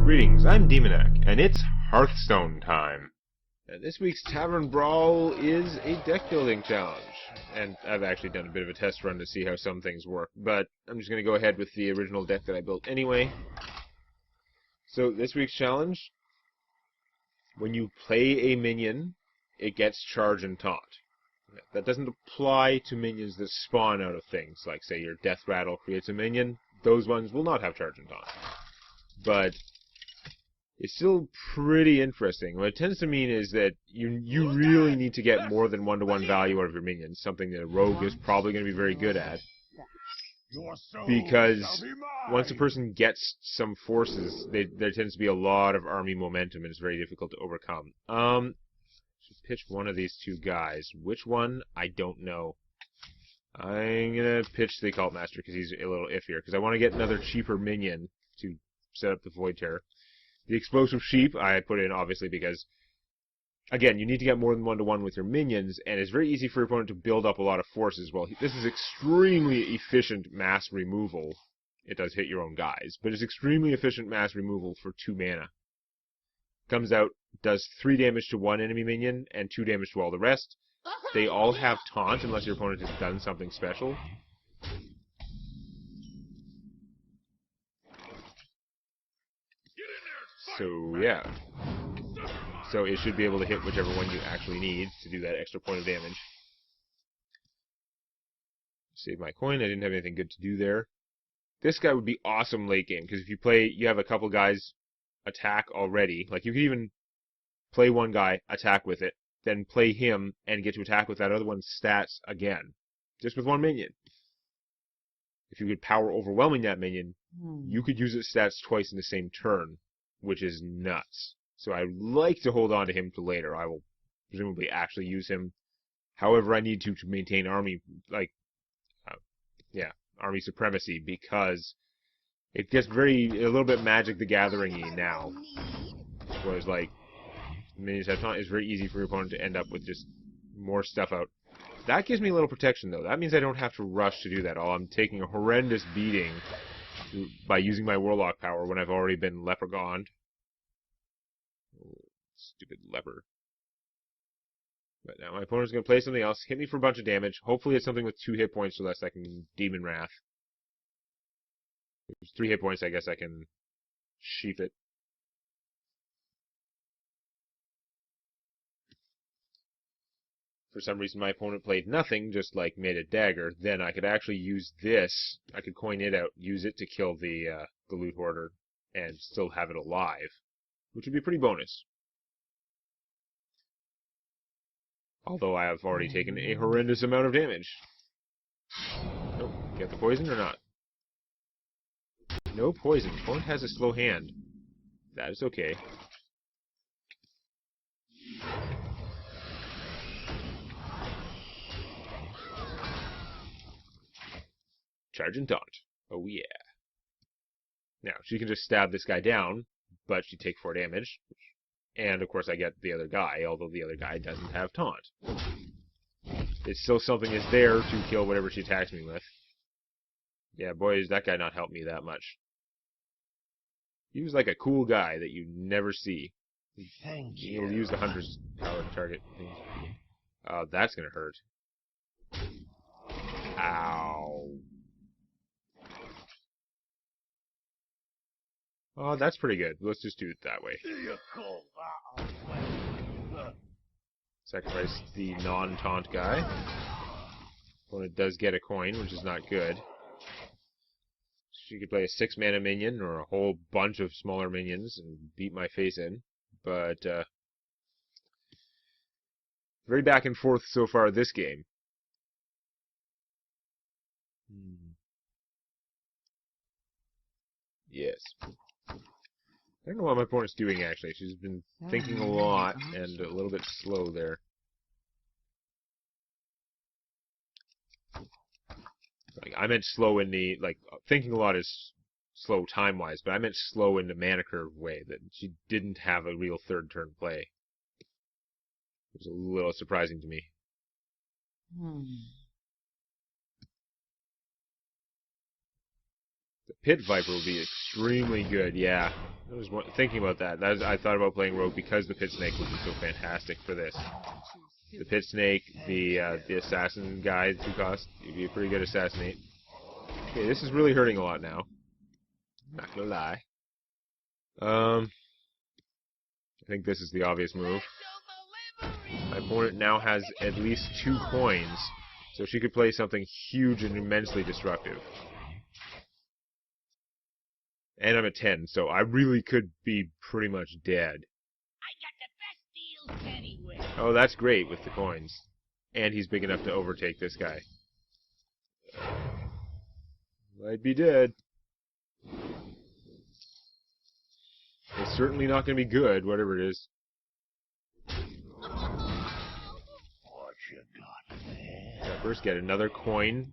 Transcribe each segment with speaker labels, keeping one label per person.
Speaker 1: Greetings, I'm Demonac, and it's Hearthstone time. And this week's Tavern Brawl is a deck building challenge. And I've actually done a bit of a test run to see how some things work, but I'm just going to go ahead with the original deck that I built anyway. So this week's challenge, when you play a minion, it gets charge and taunt. That doesn't apply to minions that spawn out of things, like say your Death Rattle creates a minion. Those ones will not have charge and taunt. But it's still pretty interesting. What it tends to mean is that you really need to get more than one-to-one value out of your minions, something that a rogue is probably going to be very good at. Because once a person gets some forces, there tends to be a lot of army momentum, and it's very difficult to overcome. Should pitch one of these two guys. Which one? I don't know. I'm going to pitch the Cult Master because he's a little iffier, because I want to get another cheaper minion to set up the Void Terror. The Explosive Sheep I put in, obviously, because, again, you need to get more than one-to-one with your minions, and it's very easy for your opponent to build up a lot of forces. Well, this is extremely efficient mass removal. It does hit your own guys, but it's extremely efficient mass removal for 2 mana. Comes out, does 3 damage to one enemy minion, and 2 damage to all the rest. They all have taunt, unless your opponent has done something special. So, yeah. So it should be able to hit whichever one you actually need to do that extra point of damage. Save my coin. I didn't have anything good to do there. This guy would be awesome late game, because if you have a couple guys attack already. Like, you could even play one guy, attack with it, then play him, and get to attack with that other one's stats again. Just with one minion. If you could power overwhelming that minion, you could use its stats twice in the same turn, which is nuts. So I like to hold on to him till later. I will presumably actually use him however I need to maintain army, army supremacy, because it gets a little bit Magic the Gathering-y now. Whereas, like, minions have taunt, it's very easy for your opponent to end up with just more stuff out. That gives me a little protection, though. That means I don't have to rush to do that. I'm taking a horrendous beating by using my Warlock power when I've already been leprechauned. Stupid leper. But now my opponent's going to play something else, hit me for a bunch of damage. Hopefully it's something with 2 hit points or less I can Demon Wrath. If there's 3 hit points, I guess I can sheath it. For some reason my opponent played nothing, just like made a dagger. Then I could actually use this. I could coin it out, use it to kill the Loot Hoarder, and still have it alive, which would be pretty bonus. Although I have already taken a horrendous amount of damage. Nope. Get the poison or not? No poison. Opponent has a slow hand. That is okay. Charge and taunt. Oh yeah. Now, she can just stab this guy down, but she'd take 4 damage. And, of course, I get the other guy, although the other guy doesn't have taunt. It's still something that's there to kill whatever she attacks me with. Yeah, boy, does that guy not help me that much. He was like a cool guy that you never see.
Speaker 2: Thank you.
Speaker 1: He'll use the Hunter's power to target things. Oh, that's gonna hurt. Ow. Oh, that's pretty good. Let's just do it that way. Sacrifice the non-taunt guy. Opponent does get a coin, which is not good. She could play a 6-mana minion or a whole bunch of smaller minions and beat my face in. But, very back and forth so far this game. Yes. I don't know what my opponent's doing, actually. She's been thinking a lot and a little bit slow there. Like, I meant slow in the, thinking a lot is slow time-wise, but I meant slow in the mana curve way, that she didn't have a real third turn play. It was a little surprising to me. The Pit Viper would be extremely good, yeah. I was thinking about that. I thought about playing Rogue because the Pit Snake would be so fantastic for this. The Pit Snake, the Assassin guy, 2 cost, you'd be a pretty good Assassinate. Okay, this is really hurting a lot now. Not gonna lie. I think this is the obvious move. My opponent now has at least 2 coins, so she could play something huge and immensely destructive. And I'm at 10, so I really could be pretty much dead.
Speaker 2: I got the best deals anywhere.
Speaker 1: Oh, that's great with the coins. And he's big enough to overtake this guy. I'd be dead. It's certainly not going to be good, whatever it is.
Speaker 2: What you got there?
Speaker 1: First, get another coin.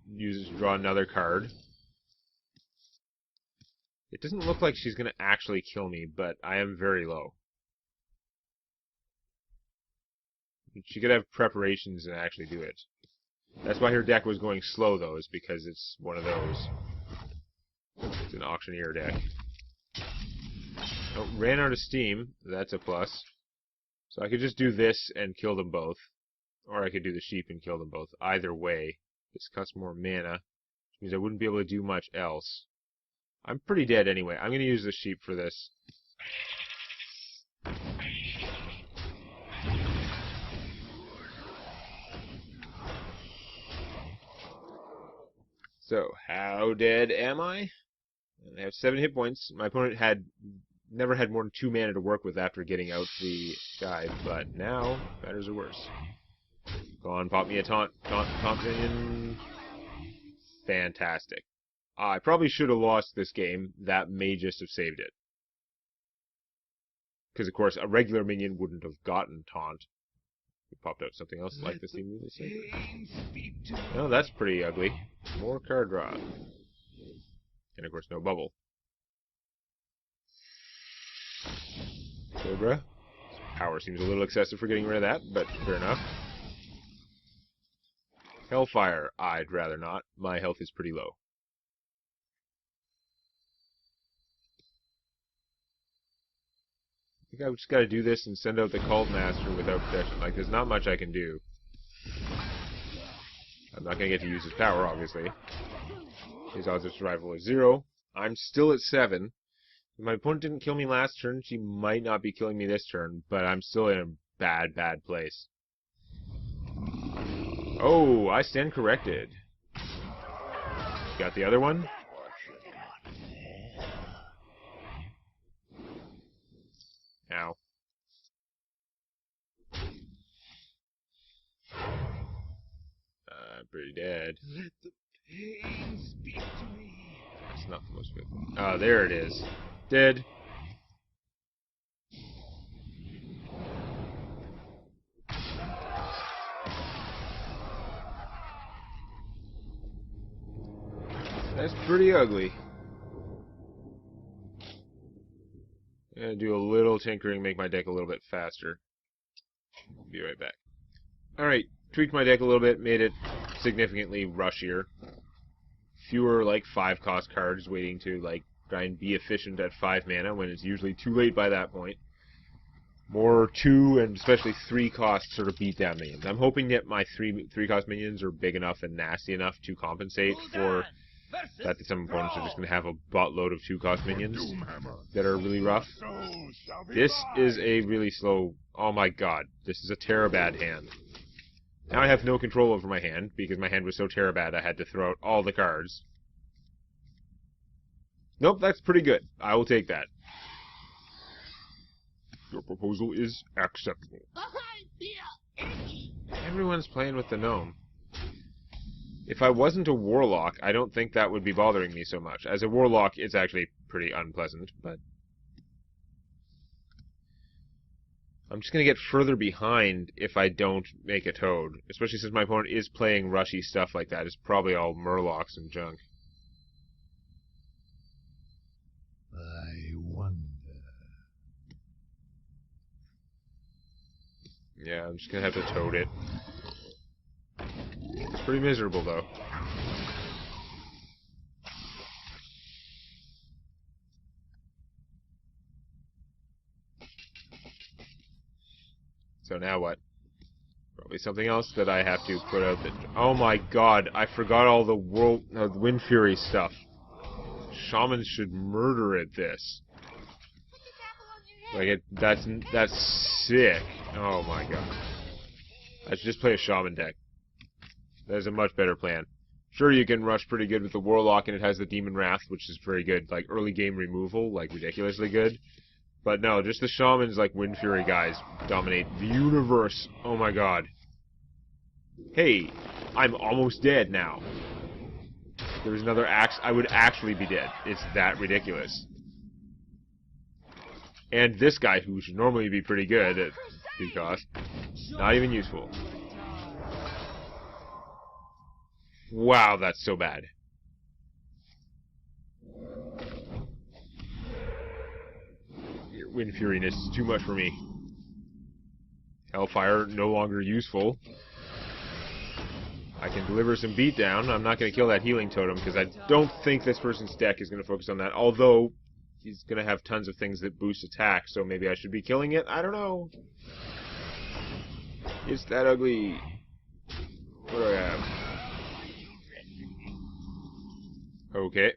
Speaker 1: Draw another card. It doesn't look like she's going to actually kill me, but I am very low. She could have preparations and actually do it. That's why her deck was going slow, though, is because it's one of those. It's an auctioneer deck. Oh, ran out of steam. That's a plus. So I could just do this and kill them both. Or I could do the sheep and kill them both. Either way, this costs more mana, which means I wouldn't be able to do much else. I'm pretty dead anyway. I'm going to use the sheep for this. So, how dead am I? I have 7 hit points. My opponent never had more than 2 mana to work with after getting out the guy, but now matters are worse. Go on, pop me a taunt minion. Fantastic. I probably should have lost this game. That may just have saved it. Because, of course, a regular minion wouldn't have gotten taunt. We popped out something else like this thing. Oh, that's pretty ugly. More card draw. And, of course, no bubble. Cobra. Power seems a little excessive for getting rid of that, but fair enough. Hellfire. I'd rather not. My health is pretty low. I think I've just got to do this and send out the Cult Master without protection. Like, there's not much I can do. I'm not going to get to use his power, obviously. His odds of survival is 0. I'm still at 7. If my opponent didn't kill me last turn, she might not be killing me this turn, but I'm still in a bad, bad place. Oh, I stand corrected. Got the other one? Ow. I'm pretty dead.
Speaker 2: Let the pain speak to me.
Speaker 1: That's not the most good. Oh, there it is. Dead. That's pretty ugly. I'm gonna do a little tinkering, make my deck a little bit faster. Be right back. Alright, tweaked my deck a little bit, made it significantly rushier. Fewer, like, 5-cost cards waiting to, like, try and be efficient at 5 mana when it's usually too late by that point. More 2 and especially 3-cost sort of beat down minions. I'm hoping that my 3-cost minions are big enough and nasty enough to compensate for that some opponents are just going to have a buttload of 2-cost minions that are really rough. This is a really slow... Oh my god, this is a Terrabad hand. Now I have no control over my hand, because my hand was so Terrabad I had to throw out all the cards. Nope, that's pretty good. I will take that. Your proposal is acceptable. Everyone's playing with the gnome. If I wasn't a warlock, I don't think that would be bothering me so much. As a warlock, it's actually pretty unpleasant, but... I'm just going to get further behind if I don't make a toad. Especially since my opponent is playing rushy stuff like that. It's probably all murlocs and junk.
Speaker 2: I wonder.
Speaker 1: Yeah, I'm just going to have to toad it. It's pretty miserable, though. So now what? Probably something else that I have to put out. That oh my god! I forgot all the Wind Fury stuff. Shamans should murder at this. Like that's sick. Oh my god! I should just play a shaman deck. That is a much better plan. Sure, you can rush pretty good with the Warlock, and it has the Demon Wrath, which is very good. Like early game removal, like ridiculously good. But no, just the Shamans, like Wind Fury guys, dominate the universe. Oh my god. Hey, I'm almost dead now. If there was another axe, I would actually be dead. It's that ridiculous. And this guy, who should normally be pretty good at 2 cost, not even useful. Wow, that's so bad. Your Wind Furiness is too much for me. Hellfire, no longer useful. I can deliver some beatdown. I'm not going to kill that healing totem, because I don't think this person's deck is going to focus on that. Although, he's going to have tons of things that boost attack, so maybe I should be killing it? I don't know. It's that ugly. What do I have? Okay.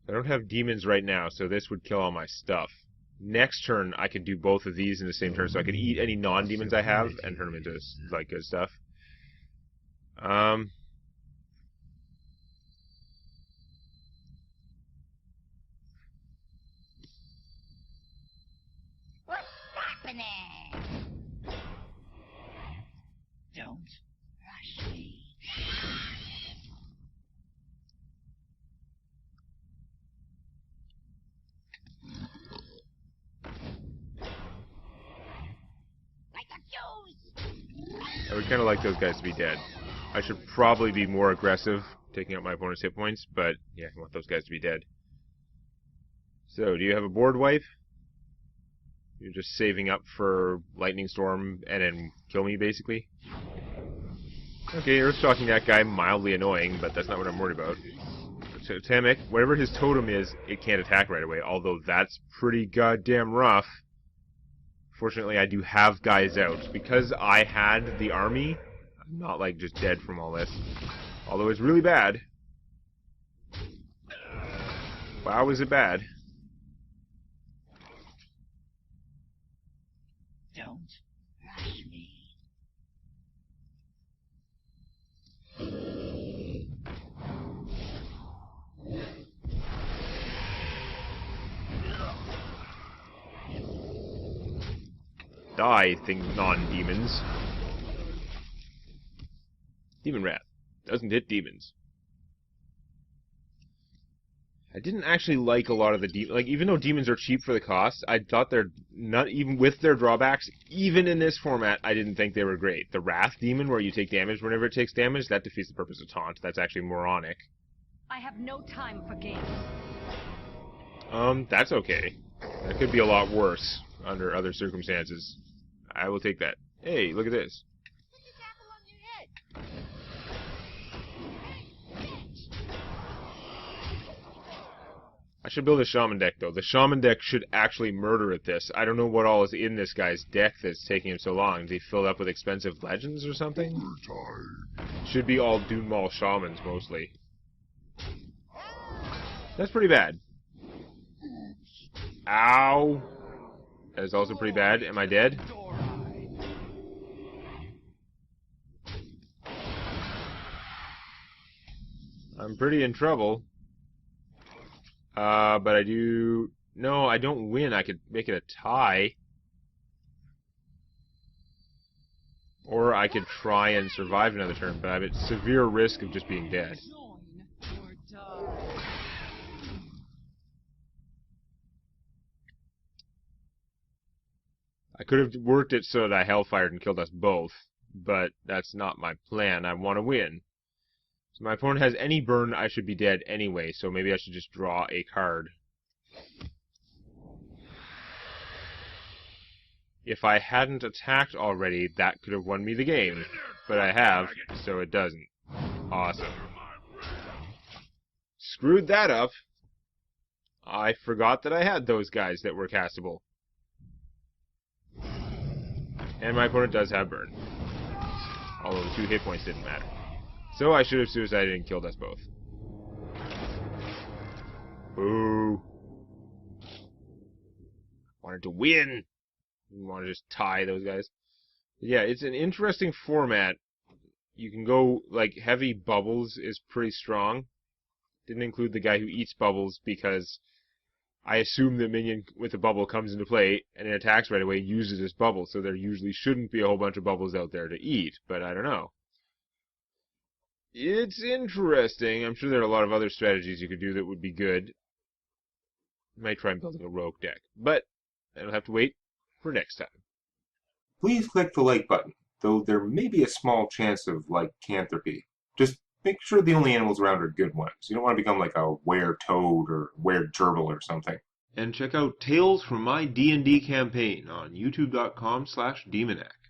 Speaker 1: I don't have demons right now, so this would kill all my stuff. Next turn, I could do both of these in the same turn, so I could eat any non-demons I have and turn them into, like, good stuff.
Speaker 3: What's happening? Don't rush me.
Speaker 1: I would kind of like those guys to be dead. I should probably be more aggressive, taking out my opponent's hit points, but yeah, I want those guys to be dead. So, do you have a board wipe? You're just saving up for Lightning Storm and then kill me, basically? Okay, you're stalking that guy, mildly annoying, but that's not what I'm worried about. So, Tamic, whatever his totem is, it can't attack right away, although that's pretty goddamn rough. Fortunately, I do have guys out. Because I had the army, I'm not, like, just dead from all this. Although it's really bad. Wow, is it bad?
Speaker 3: Don't rush me.
Speaker 1: Die, non-demons. Demon Wrath. Doesn't hit demons. I didn't actually like a lot of the demons. Like, even though demons are cheap for the cost, I thought they're not, even with their drawbacks, even in this format, I didn't think they were great. The Wrath Demon, where you take damage whenever it takes damage, that defeats the purpose of Taunt. That's actually moronic.
Speaker 4: I have no time for games.
Speaker 1: That's okay. That could be a lot worse under other circumstances. I will take that. Hey, look at this. I should build a Shaman deck, though. The Shaman deck should actually murder at this. I don't know what all is in this guy's deck that's taking him so long. Is he filled up with expensive legends or something? Should be all Doom Mall Shamans, mostly. That's pretty bad. Ow! That is also pretty bad. Am I dead? I'm pretty in trouble. But I do... No, I don't win. I could make it a tie. Or I could try and survive another turn, but I have a severe risk of just being dead. I could have worked it so that I hellfired and killed us both, but that's not my plan. I want to win. So my opponent has any burn, I should be dead anyway, so maybe I should just draw a card. If I hadn't attacked already, that could have won me the game. but I have, so it doesn't. Awesome. Screwed that up. I forgot that I had those guys that were castable. And my opponent does have burn. Although the 2 hit points didn't matter. So I should have suicided and killed us both. Boo. Wanted to win. Didn't want to just tie those guys. Yeah, it's an interesting format. You can go, like, heavy bubbles is pretty strong. Didn't include the guy who eats bubbles because I assume the minion with a bubble comes into play and it attacks right away, uses this bubble, so there usually shouldn't be a whole bunch of bubbles out there to eat, but I don't know. It's interesting. I'm sure there are a lot of other strategies you could do that would be good. Might try building a rogue deck, but I'll have to wait for next time.
Speaker 5: Please click the like button, though there may be a small chance of lycanthropy. Just make sure the only animals around are good ones. You don't want to become like a were-toad or were-gerbil or something.
Speaker 6: And check out Tales from My D&D Campaign on youtube.com/Demonac.